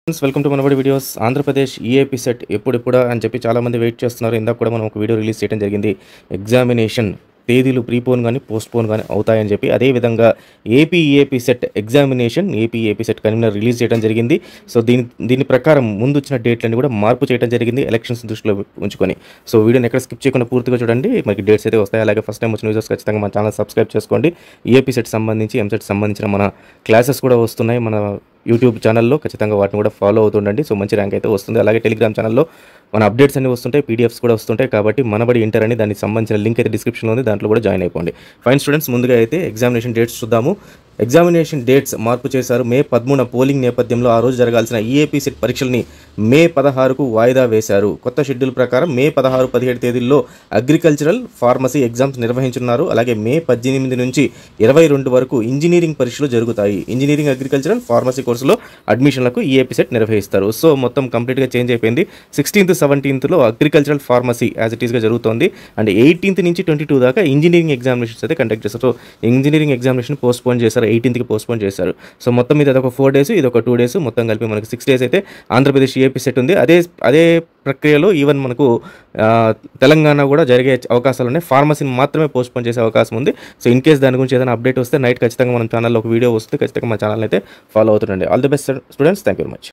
Friends welcome to Manabadi videos. Andhra Pradesh EAP CET ఎప్పుడెప్పుడా అని చెప్పి చాలామంది వెయిట్ చేస్తున్నారు. ఇందాక కూడా మనం ఒక వీడియో రిలీజ్ చేయడం జరిగింది. ఎగ్జామినేషన్ తేదీలు ప్రీపోన్ కానీ పోస్ట్పోన్ కానీ అవుతాయని చెప్పి, అదేవిధంగా AP EAP set examination AP EAP set convener release చేయడం జరిగింది. సో దీని ప్రకారం ముందు వచ్చిన డేట్లన్నీ కూడా మార్పు చేయడం జరిగింది ఎలక్షన్స్ దృష్టిలో ఉంచుకొని. సో వీడియోని ఎక్కడ స్కిప్ చేయకుండా పూర్తిగా చూడండి. మనకి డేట్స్ అయితే వస్తాయి. అలాగే ఫస్ట్ టైం వచ్చిన యూజర్స్ ఖచ్చితంగా మన ఛానల్ సబ్స్క్రైబ్ చేసుకోండి. ఈఏపీ సెట్ సంబంధించి ఎంసెట్ సంబంధించిన మన క్లాసెస్ కూడా వస్తున్నాయి మన యూట్యూబ్ ఛానల్లో. ఖచ్చితంగా వాటిని కూడా ఫాలో అవుతుండండి. సో మంచి ర్యాంక్ అయితే వస్తుంది. అలాగే టెలిగ్రామ్ ఛానల్లో మన అప్డేట్స్ అన్ని వస్తుంటాయి, పీడిఎఫ్స్ కూడా వస్తుంటాయి. కాబట్టి మనబడి ఇంటర్ అని దానికి సంబంధించిన లింక్ అయితే డిస్క్రిప్షన్లో ఉంది, దాంట్లో కూడా జాయిన్ అయిపోండి. ఫైన్ స్టూడెంట్స్, ముందుగా అయితే ఎగ్జామినేషన్ డేట్స్ చూద్దాము. ఎగ్జామినేషన్ డేట్స్ మార్పు చేశారు. మే 13 పోలింగ్ నేపథ్యంలో ఆ రోజు జరగాల్సిన ఈఏపీ సెట్ పరీక్షల్ని మే 16కు వాయిదా వేశారు. కొత్త షెడ్యూల్ ప్రకారం మే 16, 17 తేదీల్లో అగ్రికల్చరల్, ఫార్మసీ ఎగ్జామ్స్ నిర్వహించున్నారు. అలాగే మే 18 నుంచి 22 వరకు ఇంజనీరింగ్ పరీక్షలు జరుగుతాయి. ఇంజనీరింగ్, అగ్రికల్చరల్, ఫార్మసీ కోర్సులో అడ్మిషన్లకు ఈఏపీ సెట్ నిర్వహిస్తారు. సో మొత్తం కంప్లీట్గా చేంజ్ అయిపోయింది. 16th, 17thలో అగ్రికల్చరల్, ఫార్మసీ యాజ్ ఇట్ ఈస్గా జరుగుతుంది. అండ్ 18th నుంచి 22 దాకా ఇంజనీరింగ్ ఎగ్జామినేషన్స్ అయితే కండక్ట్ చేస్తారు. సో ఇంజనీరింగ్ ఎగ్జామినేషన్ పోస్ట్పోన్ చేశారు, 18th పోస్ట్పోన్ చేశారు. సో మొత్తం మీద అదొక 4 days, ఇదొక 2 days, మొత్తం కలిపి మనకి 6 days అయితే ఆంధ్రప్రదేశ్ ఈఏపీ సెట్ ఉంది. అదే ప్రక్రియలో ఈవెన్ మనకు తెలంగాణ కూడా జరిగే అవకాశాలు ఉన్నాయి. ఫార్మసీని మాత్రమే పోస్ట్పోన్ చేసే అవకాశం ఉంది. సో ఇన్ కేస్ దాని గురించి ఏదైనా అప్డేట్ వస్తే నైట్ ఖచ్చితంగా మన ఛానల్లో ఒక వీడియో వస్తుంది. ఖచ్చితంగా మన ఛానల్ అయితే ఫాలో అవుతుండండి. All the best students, thank you very much.